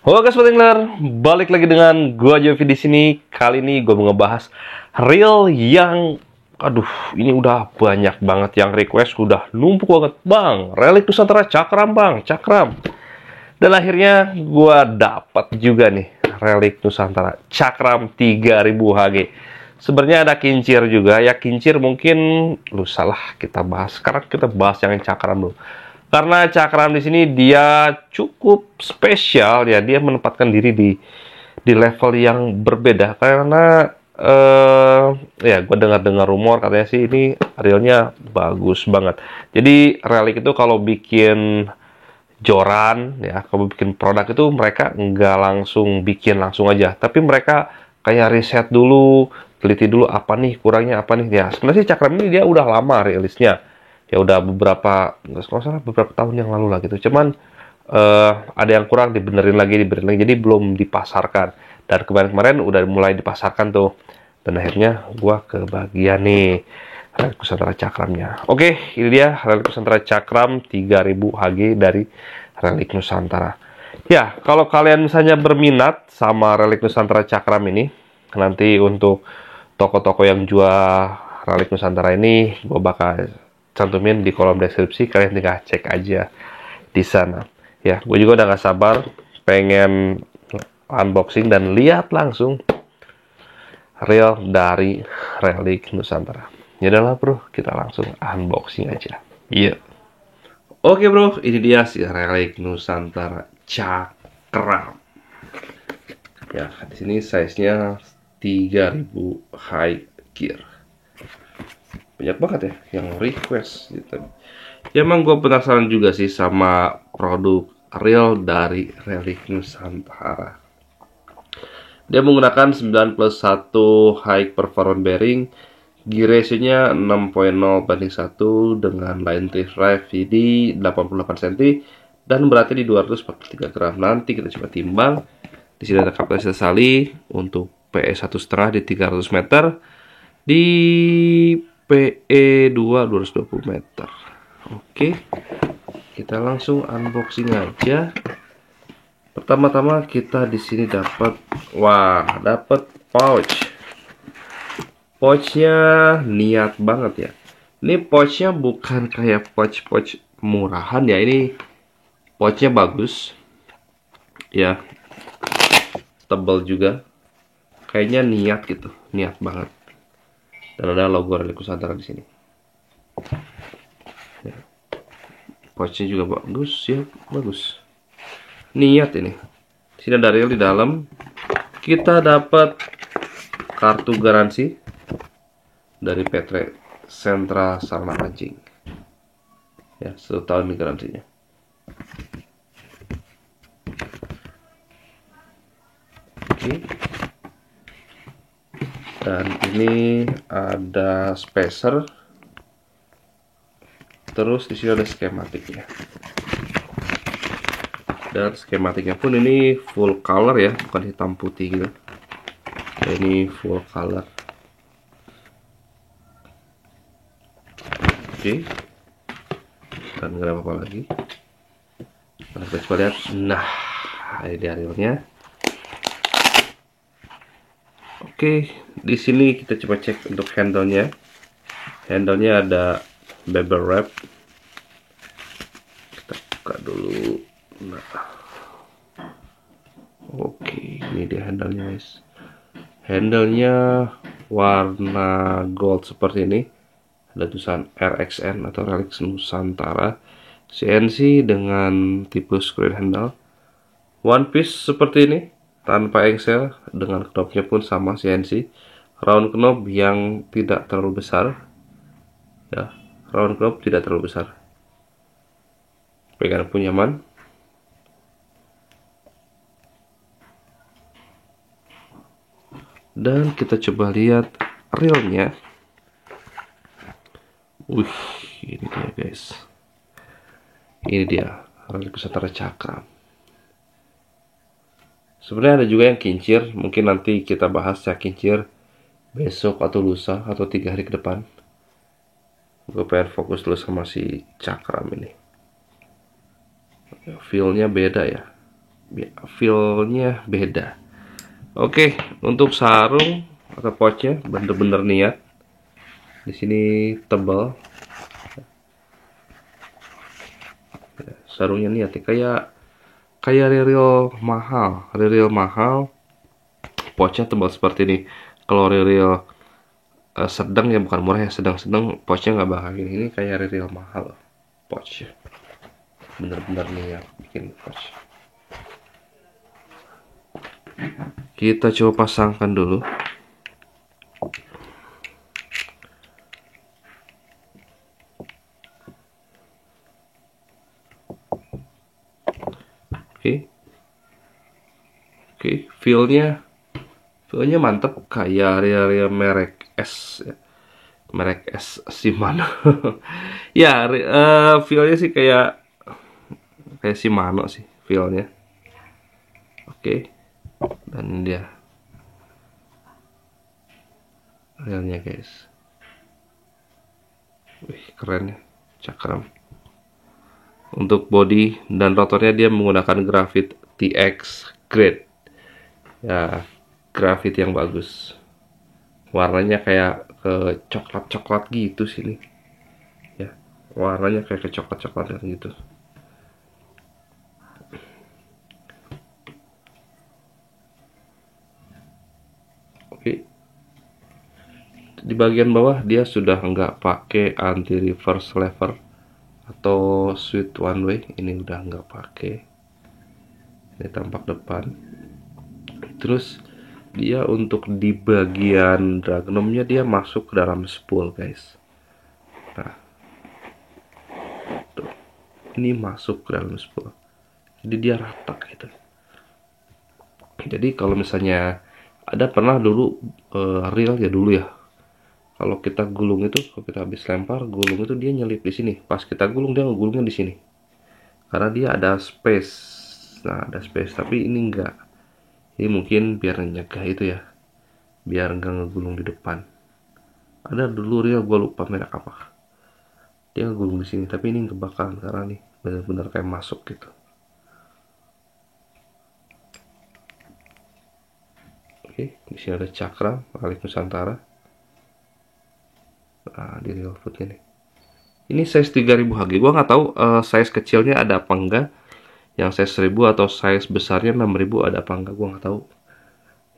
Halo guys, Petengler, balik lagi dengan gua Jovi di sini. Kali ini gua mau ngebahas reel yang, ini udah banyak banget yang request, udah numpuk banget, bang. Relik Nusantara Cakram, bang, Cakram. Dan akhirnya gua dapat juga nih relik Nusantara Cakram 3000 HG. Sebenarnya ada kincir juga, ya kincir mungkin lusa lah kita bahas. Sekarang kita bahas yang Cakram dulu. Karena Cakram di sini dia cukup spesial ya, dia menempatkan diri di level yang berbeda karena ya gue dengar-dengar rumor katanya sih ini realnya bagus banget. Jadi relik itu kalau bikin joran ya, kalau bikin produk itu mereka nggak langsung bikin langsung aja, tapi mereka kayak riset dulu, teliti dulu apa nih kurangnya apa nih ya. Sebenarnya sih Cakram ini dia udah lama rilisnya, ya udah beberapa tahun yang lalu lah gitu. Cuman ada yang kurang, dibenerin lagi, jadi belum dipasarkan. Dan kemarin-kemarin udah mulai dipasarkan tuh, dan akhirnya gua kebagian nih relik Nusantara Cakramnya. Oke, ini dia relik Nusantara Cakram 3000 HG dari relik Nusantara. Ya, kalau kalian misalnya berminat sama relik Nusantara Cakram ini, nanti untuk toko-toko yang jual relik Nusantara ini, gue bakal cantumin di kolom deskripsi. Kalian tinggal cek aja di sana. Ya, gue juga udah gak sabar pengen unboxing dan lihat langsung reel dari relik Nusantara. Yaudah bro, kita langsung unboxing aja. Iya. Oke bro, ini dia si relik Nusantara Cakram. Ya, di sini size-nya 3000 high gear. Banyak banget ya yang request gitu. Ya emang gue penasaran juga sih sama produk reel dari relik Nusantara. Dia menggunakan 9+1 high performance bearing, gear ratio-nya 6.0/1 dengan line drive VD 88 cm dan beratnya di 243 gram. Nanti kita coba timbang. Di sini ada kapasitas tali untuk PE 1,5 di 300 meter, di PE 220 meter. Oke, kita langsung unboxing aja. Pertama-tama kita di sini dapat, dapat pouch. Pouchnya niat banget ya. Ini pouchnya bukan kayak pouch murahan ya. Ini pouchnya bagus, ya, tebal juga. Kayaknya niat gitu, niat banget. Dan ada logo relik Nusantara di sini. Ya. Pouchnya juga bagus ya, bagus. Niat ini. Di sini ada reel di dalam. Kita dapat kartu garansi dari PT Sentra Sarana Pancing. Ya, 1 tahun nih garansinya. Oke. Dan ini ada spacer. Terus di sini ada skematiknya. Dan skematiknya pun ini full color ya, bukan hitam putih gitu. Ini full color. Oke. Dan nggak ada apa-apa lagi. Nah, kita coba lihat. Nah, ini dia reelnya. Oke, di sini kita coba cek untuk handle-nya. Handle-nya ada bubble wrap. Kita buka dulu. Nah, oke, ini dia handle-nya guys. Handle-nya warna gold seperti ini. Ada tulisan RXN atau relik Nusantara. CNC dengan tipe screw handle. One piece seperti ini, tanpa engsel, dengan knobnya pun sama CNC. Round knob yang tidak terlalu besar. Ya, round knob tidak terlalu besar. Pegangan pun nyaman. Dan kita coba lihat reelnya. Wih, ini dia guys. Ini dia relik Nusantara Cakram. Sebenarnya ada juga yang kincir. Mungkin nanti kita bahas ya kincir besok atau lusa atau 3 hari ke depan. Gue pengen fokus dulu sama si Cakram ini. Feel-nya beda ya. feel-nya beda. Oke, untuk sarung atau pouchnya bener-bener niat. Di sini tebal. Sarungnya niat ya, kayak real mahal, real mahal. Pouchnya tebal seperti ini. Kalau real sedang ya, bukan murah ya, sedang-sedang, pouchnya nggak bakal gini. Ini kayak real mahal pouchnya. Bener-bener niat bikin pouch. Kita coba pasangkan dulu. Oke, feel-nya mantep, kayak area merek S ya. Merek S Shimano. Ya, feel-nya sih kayak Shimano sih feel-nya. Oke. Dan dia realnya guys. Wih, keren ya. Cakram. Untuk body dan rotornya dia menggunakan grafit TX grade. Ya, grafit yang bagus. Warnanya kayak ke coklat-coklat gitu sini. Ya, warnanya kayak ke coklat-coklat gitu. Oke. Di bagian bawah dia sudah nggak pakai anti reverse lever atau switch one way. Ini udah nggak pakai. Ini tampak depan. Terus dia untuk di bagian dragnomnya dia masuk ke dalam spool guys. Nah, tuh. Ini masuk ke dalam spool. Jadi dia rata gitu. Jadi kalau misalnya ada pernah dulu reel ya dulu ya. Kalau kita gulung itu, kalau kita habis lempar, gulung itu dia nyelip di sini. Pas kita gulung dia ngegulungnya di sini. Karena dia ada space. Nah, ada space, tapi ini enggak. Ini mungkin biar nyegah itu ya. Biar enggak ngegulung di depan. Ada dulu reel gue lupa merek apa. Dia ngegulung di sini, tapi ini ngebakalan karena nih benar-benar kayak masuk gitu. Oke, di sini ada cakram Rally Nusantara. Nah, di real footnya nih. Ini size 3000 Hg. Gua nggak tahu size kecilnya ada apa enggak. Yang size 1000 atau size besarnya 6000 ada apa enggak, gua nggak tahu.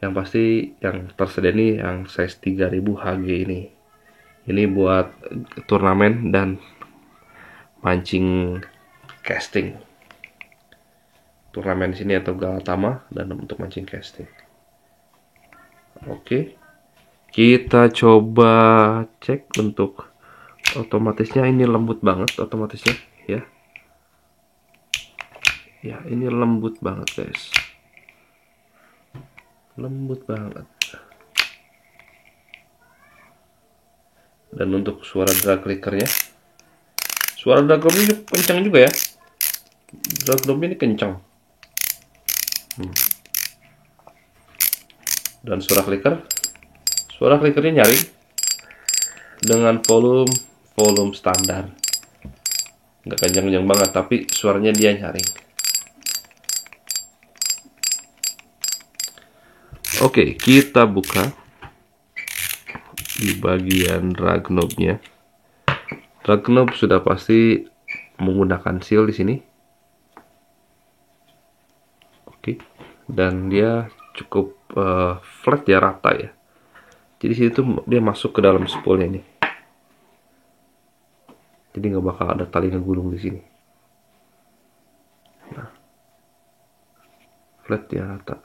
Yang pasti yang tersedia nih yang size 3000 Hg ini. Ini buat turnamen dan mancing casting. Turnamen sini atau Galatama dan untuk mancing casting. Oke. Kita coba cek untuk otomatisnya. Ini lembut banget otomatisnya ya. Ya, ini lembut banget guys. Lembut banget. Dan untuk suara drag clickernya, suara drag knob-nya kencang juga ya. Drag knob-nya ini kencang. Dan suara clickernya nyaring dengan volume standar. Nggak kencang-kencang banget, tapi suaranya dia nyaring. Oke, kita buka di bagian drag knob-nya. Drag knob sudah pasti menggunakan seal di sini. Oke, dan dia cukup flat ya, rata ya. Jadi situ dia masuk ke dalam spoolnya nih. Jadi nggak bakal ada tali ngegulung di sini. Nah, flat ya, rata.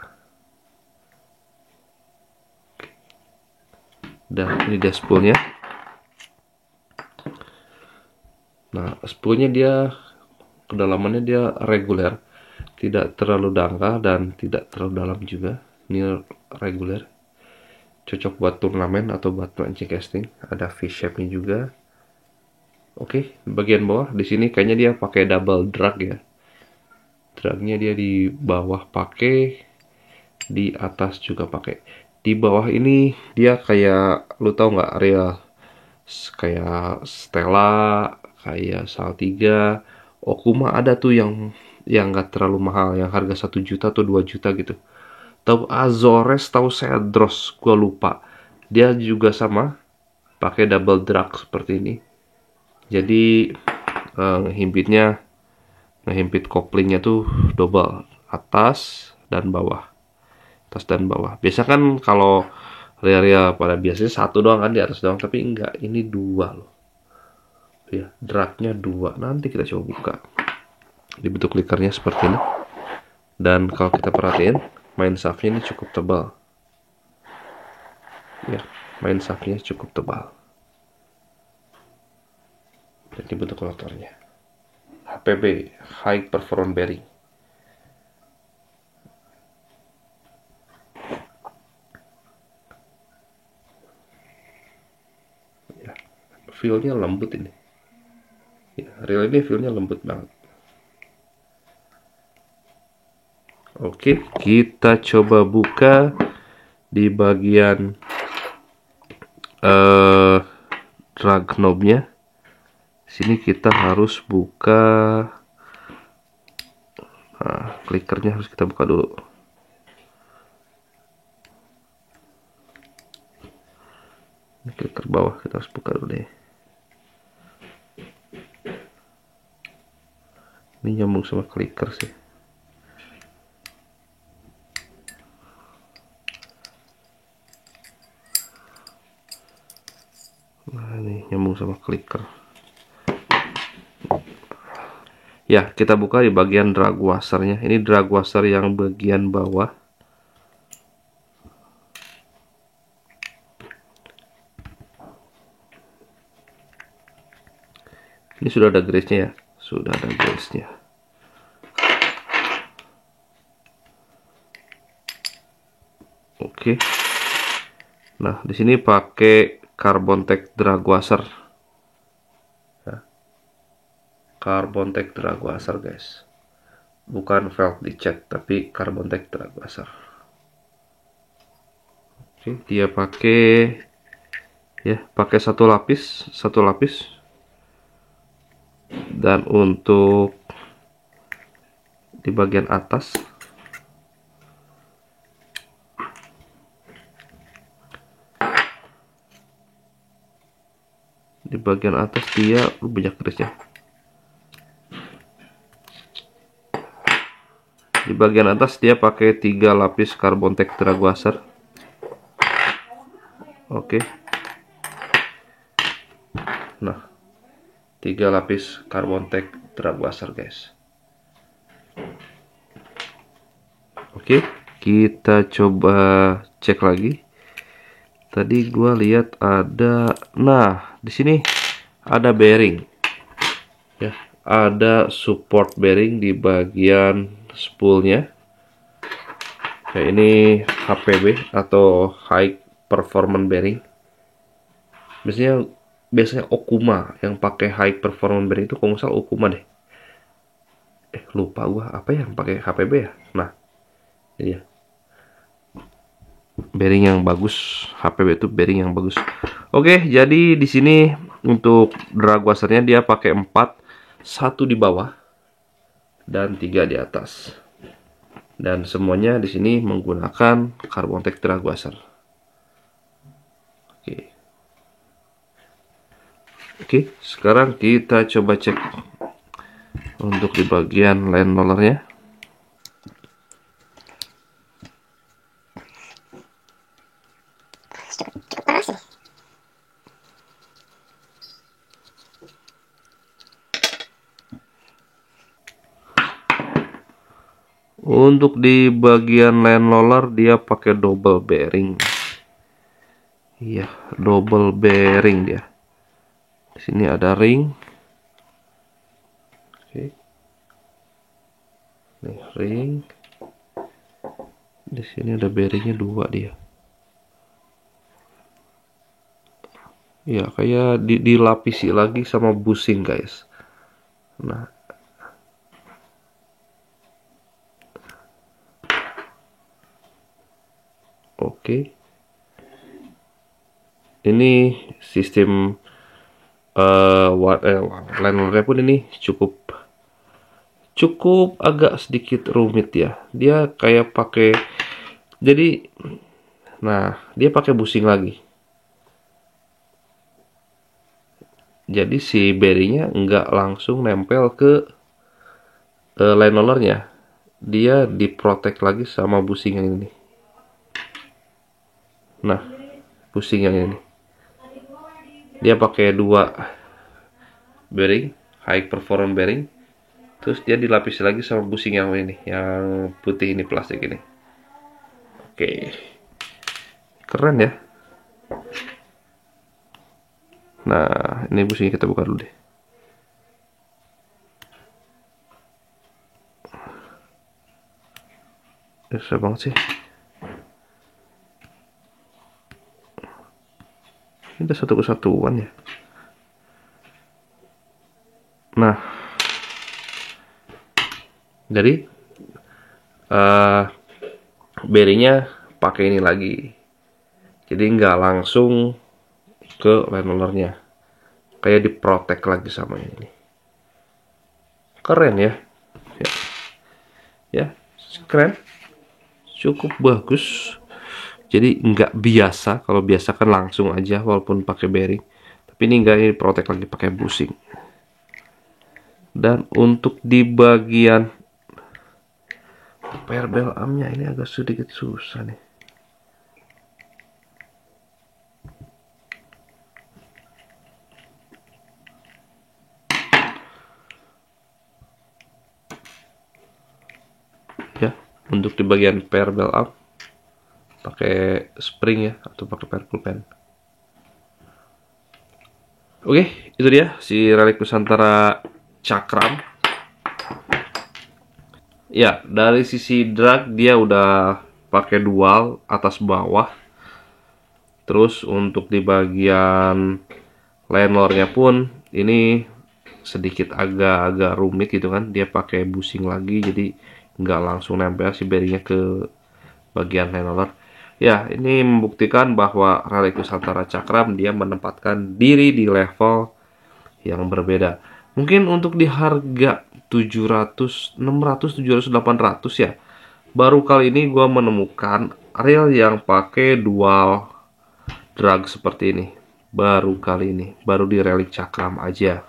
Dan ini dia spoolnya. Nah, spoolnya dia kedalamannya dia reguler, tidak terlalu dangkal dan tidak terlalu dalam juga. Ini reguler, cocok buat turnamen atau buat mancing casting. Ada V-shape-nya juga. Oke, bagian bawah di sini kayaknya dia pakai double drag ya. Dragnya dia di bawah pakai, di atas juga pakai. Di bawah ini dia kayak, lu tau nggak, reel kayak Stella, kayak Saltiga, Okuma ada tuh yang yang nggak terlalu mahal, yang harga 1 juta atau 2 juta gitu. Tahu Azores, tahu Cedros, gua lupa. Dia juga sama, pakai double drag seperti ini. Jadi ngehimpitnya, ngehimpit koplingnya tuh double, atas dan bawah, atas dan bawah. Biasa kan kalau Ria pada biasanya satu doang kan, di atas doang, tapi enggak, ini dua loh. Ya, dragnya dua. Nanti kita coba buka. Di bentuk clickernya seperti ini. Dan kalau kita perhatiin, main shaftnya ini cukup tebal. Ya, main shaftnya cukup tebal. Dan ini bentuk konektornya. HPB, High Performance Bearing. Ya, feel-nya lembut ini. Ya, reel ini feel-nya lembut banget. Oke, kita coba buka di bagian drag knob-nya. Sini kita harus buka, clickernya harus kita buka dulu. Ini clicker bawah kita harus buka dulu deh. Ini nyambung sama clicker sih. Nah, ini nyambung sama clicker. Ya, kita buka di bagian drag washernya. Ini drag washer yang bagian bawah. Ini sudah ada grease-nya ya. Sudah ada grease-nya. Oke. Nah, di sini pakai Carbontech drag washer. Ya. Carbontech drag washer, guys. Bukan valve dicat, tapi Carbontech drag washer. Oke, dia pakai satu lapis. Dan untuk di bagian atas, dia banyak garisnya. Di bagian atas dia pakai 3 lapis Carbontech drag washer. Oke. Nah, 3 lapis Carbontech drag washer, guys. Oke, kita coba cek lagi. Tadi gua lihat ada, nah di sini ada bearing. Ya, ada support bearing di bagian spoolnya. Kayak ini HPB atau High Performance Bearing. Biasanya Okuma yang pakai High Performance Bearing itu, kalau nggak salah Okuma deh. Lupa gua apa yang pakai HPB ya. Nah, ini ya. Bearing yang bagus, HPB itu bearing yang bagus. Oke, jadi di sini untuk drag washernya dia pakai 4, 1 di bawah dan 3 di atas. Dan semuanya di sini menggunakan Carbontech drag washer. Oke, sekarang kita coba cek untuk di bagian line rollernya. Untuk di bagian line roller dia pakai double bearing. Iya, double bearing dia. Di sini ada ring. Oke. Nih ring. Di sini ada bearingnya 2 dia. Ya, kayak dilapisi lagi sama bushing, guys. Nah, oke. Ini sistem line rollernya pun ini cukup cukup agak sedikit rumit ya. Dia kayak pakai, jadi, nah dia pakai bushing lagi. Jadi si bearingnya nggak langsung nempel ke line rollernya. Dia diprotek lagi sama bushing yang ini. Nah, bushing yang ini. Dia pakai dua bearing, high performance bearing. Terus dia dilapisi lagi sama bushing yang ini, yang putih ini, plastik ini. Oke, keren ya. Nah, ini bushingnya kita buka dulu deh. Susah banget sih. Ini udah satu kesatuan ya. Nah, jadi bearingnya pakai ini lagi. Jadi nggak langsung ke line rollernya. Kayak diprotek lagi sama ini. Keren ya. Ya, keren. Cukup bagus. Jadi nggak biasa. Kalau biasa kan langsung aja walaupun pakai bearing. Tapi ini nggak, ini protek lagi pakai bushing. Dan untuk di bagian perbel armnya ini agak sedikit susah nih. Ya, untuk di bagian perbel arm pakai spring ya, atau pakai perpul pen. Oke, itu dia si Relic Nusantara Cakram. Ya, dari sisi drag dia udah pakai dual atas bawah. Terus untuk di bagian landlordnya pun ini sedikit agak-agak rumit gitu kan. Dia pakai bushing lagi, jadi nggak langsung nempel si bearingnya ke bagian landlord. Ya, ini membuktikan bahwa Relic Nusantara Cakram dia menempatkan diri di level yang berbeda. Mungkin untuk di harga 700, 600, 700, 800 ya. Baru kali ini gue menemukan reel yang pakai dual drag seperti ini. Baru kali ini, baru di Relic Cakram aja.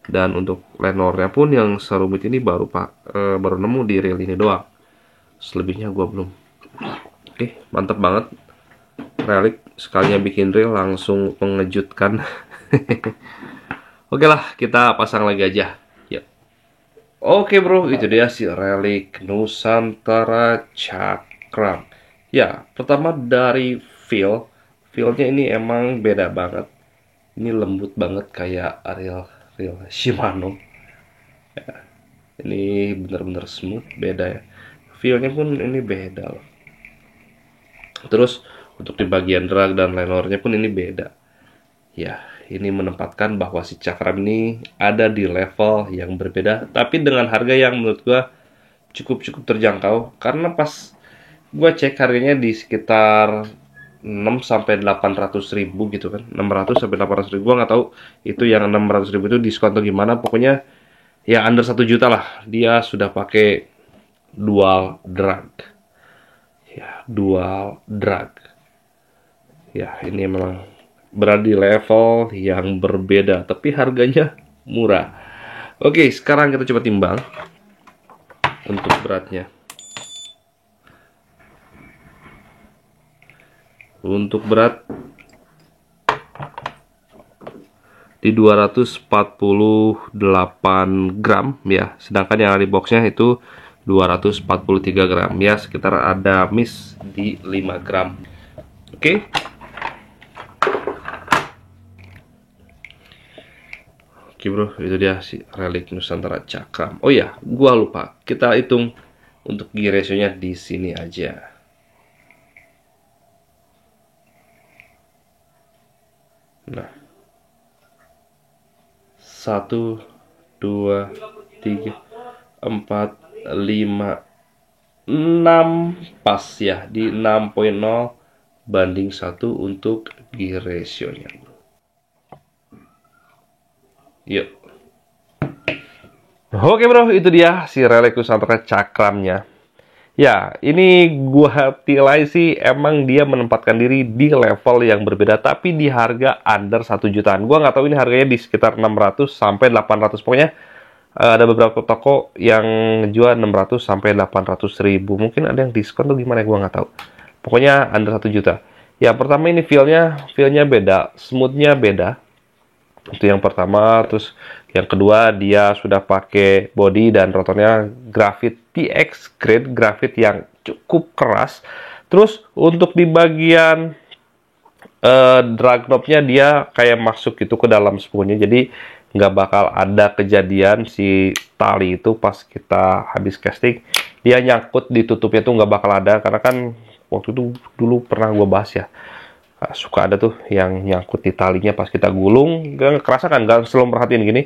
Dan untuk lenornya pun yang serumit ini baru nemu di reel ini doang. Selebihnya gue belum. Oke, mantap banget. Relic sekalinya bikin reel langsung mengejutkan. Oke lah, kita pasang lagi aja. Yuk. Oke bro, itu dia si Relic Nusantara Cakram. Ya, pertama dari feelnya ini emang beda banget. Ini lembut banget kayak reel Shimano. Ya, ini bener-bener smooth, beda ya. Feelnya pun ini beda loh. Terus untuk di bagian drag dan linernya pun ini beda. Ya, ini menempatkan bahwa si Cakram ini ada di level yang berbeda, tapi dengan harga yang menurut gua cukup terjangkau. Karena pas gua cek harganya di sekitar 6 sampai 800 ribu gitu kan, 600 sampai 800 ribu. Gua nggak tahu itu yang 600 ribu itu diskon atau gimana. Pokoknya ya under 1 juta lah. Dia sudah pakai dual drag. Ya, dual drag. Ya, ini memang berada di level yang berbeda, tapi harganya murah. Oke, sekarang kita coba timbang untuk beratnya. Untuk berat di 248 gram ya, sedangkan yang di boxnya itu 243 gram ya, sekitar ada miss di 5 gram. Oke. Oke bro, itu dia si Relic Nusantara Cakram. Oh ya, gua lupa. Kita hitung untuk gear ratio-nya di sini aja. Nah, 1, 2, 3, 4, 5, 6 pas ya, di 6.0 banding 1 untuk gear ratio-nya. Yuk. Oke bro, itu dia si Relic Nusantara cakramnya. Ya, ini gua tilai sih emang dia menempatkan diri di level yang berbeda, tapi di harga under 1 jutaan. Gua nggak tahu ini harganya di sekitar 600 sampai 800. Pokoknya ada beberapa toko yang jual 600 sampai 800 ribu. Mungkin ada yang diskon tuh gimana, gua nggak tahu. Pokoknya under 1 juta. Ya, pertama ini feel-nya beda, smooth-nya beda. Itu yang pertama. Terus yang kedua, dia sudah pakai body dan rotornya Graphite TX grade, Graphite yang cukup keras. Terus untuk di bagian drag knobnya dia kayak masuk gitu ke dalam spoonnya, jadi nggak bakal ada kejadian si tali itu pas kita habis casting dia nyangkut di tutupnya, tuh nggak bakal ada, karena kan waktu itu dulu pernah gue bahas ya. Suka ada tuh yang nyangkut di talinya pas kita gulung, nggak kerasa kan, nggak selalu merhatiin gini.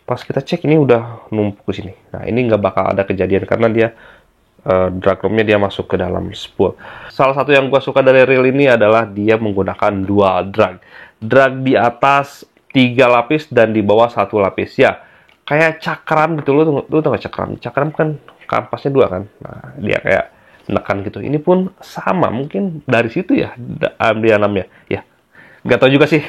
Pas kita cek ini udah numpuk di sini. Nah ini nggak bakal ada kejadian karena dia drag room-nya dia masuk ke dalam spool. Salah satu yang gue suka dari reel ini adalah dia menggunakan dual drag. Drag di atas 3 lapis dan di bawah 1 lapis. Ya, kayak cakram gitu. Lu tau gak cakram? Cakram kan kampasnya 2 kan. Nah, dia kayak menekan gitu. Ini pun sama, mungkin dari situ ya dia namanya. Ya, nggak tahu juga sih.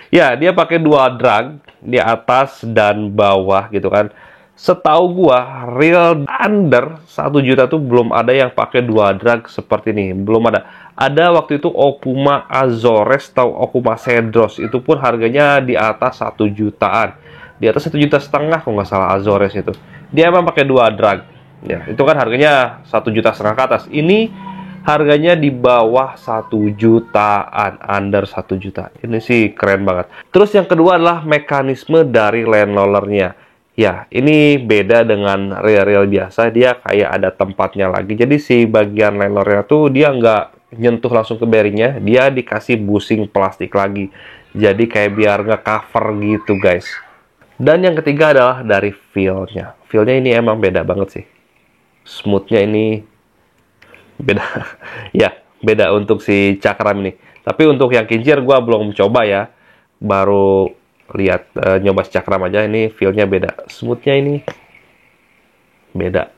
Ya, dia pakai dual drag di atas dan bawah gitu kan. Setahu gua, real under 1 juta tuh belum ada yang pakai dual drag seperti ini. Belum ada. Ada waktu itu Okuma Azores atau Okuma Cedros. Itu pun harganya di atas 1 jutaan. Di atas 1,5 juta kalau nggak salah Azores itu. Dia emang pakai dual drag. Ya, itu kan harganya 1,5 juta ke atas. Ini harganya di bawah 1 jutaan, under 1 juta. Ini sih keren banget. Terus yang kedua adalah mekanisme dari land rollernya. Ya, ini beda dengan reel-reel biasa. Dia kayak ada tempatnya lagi. Jadi si bagian land rollernya tuh dia nggak nyentuh langsung ke bearingnya. Dia dikasih bushing plastik lagi. Jadi kayak biar nge-cover gitu guys. Dan yang ketiga adalah dari feel-nya. Feel-nya ini emang beda banget sih. Smooth-nya ini beda. Ya, beda untuk si cakram ini. Tapi untuk yang kincir gua belum coba ya. Baru lihat nyoba si cakram aja. Ini feel-nya beda. Smooth-nya ini beda.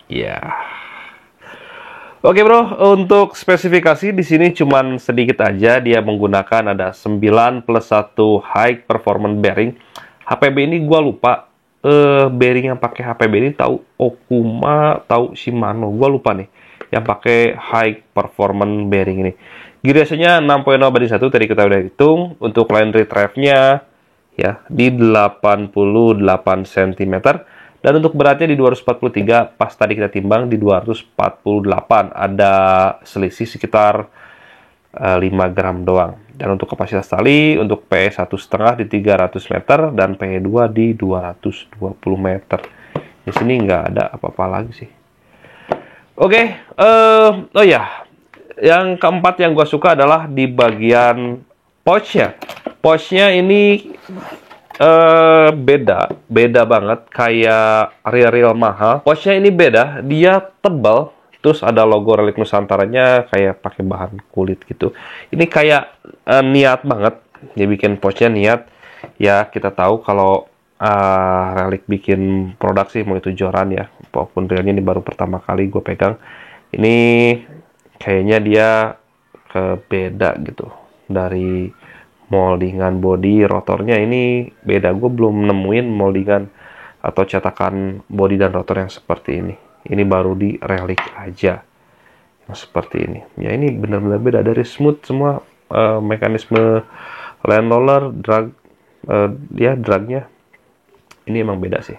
Ya. Oke bro, untuk spesifikasi di sini cuman sedikit aja. Dia menggunakan ada 9+1 high performance bearing. HPB ini gua lupa. Bearing yang pakai HPB ini tahu Okuma, tahu Shimano. Gua lupa nih yang pakai high performance bearing ini. Girasinya 6.0/1 tadi kita udah hitung. Untuk line retrieve-nya ya di 88 cm. Dan untuk beratnya di 243, pas tadi kita timbang di 248. Ada selisih sekitar 5 gram doang. Dan untuk kapasitas tali, untuk PE 1,5 di 300 meter dan PE 2 di 220 meter. Di sini nggak ada apa-apa lagi sih. Oke, oh ya, yang keempat yang gue suka adalah di bagian pouch-nya. Pouch-nya ini beda banget, kayak reel-reel mahal. Pouch-nya ini beda, dia tebal, terus ada logo Relic Nusantaranya kayak pakai bahan kulit gitu. Ini kayak niat banget, dia bikin pouch-nya niat. Ya kita tahu kalau Relic bikin produk sih, mau itu joran ya, walaupun realnya ini baru pertama kali gue pegang. Ini kayaknya dia beda gitu dari moldingan body, rotornya ini beda. Gue belum nemuin moldingan atau cetakan body dan rotor yang seperti ini. Ini baru di Relic aja yang seperti ini. Ya ini benar-benar beda dari smooth semua. Mekanisme land roller, drag, dia dragnya ini emang beda sih.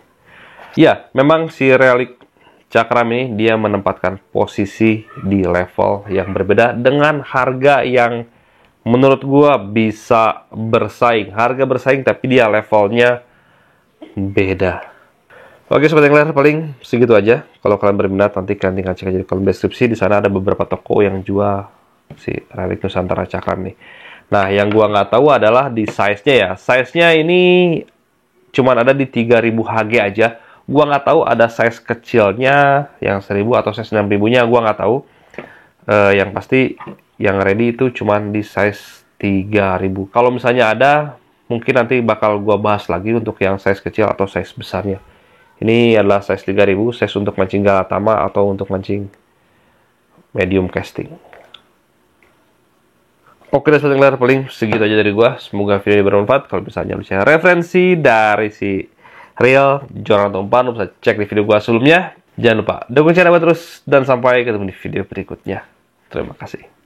Ya memang si Relic cakram ini dia menempatkan posisi di level yang berbeda dengan harga yang menurut gua bisa bersaing. Harga bersaing tapi dia levelnya beda. Oke sobat yang lain, paling segitu aja. Kalau kalian berminat nanti kalian tinggal cek aja di kolom deskripsi. Di sana ada beberapa toko yang jual si Relic Nusantara cakram nih. Nah yang gua nggak tahu adalah di size-nya ya. Size-nya ini cuman ada di 3000 Hg aja. Gua nggak tahu ada size kecilnya yang 1000 atau size 6000-nya. Gua nggak tahu. Yang pasti yang ready itu cuman di size 3000. Kalau misalnya ada, mungkin nanti bakal gua bahas lagi untuk yang size kecil atau size besarnya. Ini adalah size 3000, size untuk mancing galatama atau untuk mancing medium casting. Oke, dan sobat paling segitu aja dari gua. Semoga video ini bermanfaat. Kalau misalnya bisa referensi dari si Real Jonathan Umpan, bisa cek di video gua sebelumnya. Jangan lupa dukung channel gua terus, dan sampai ketemu di video berikutnya. Terima kasih.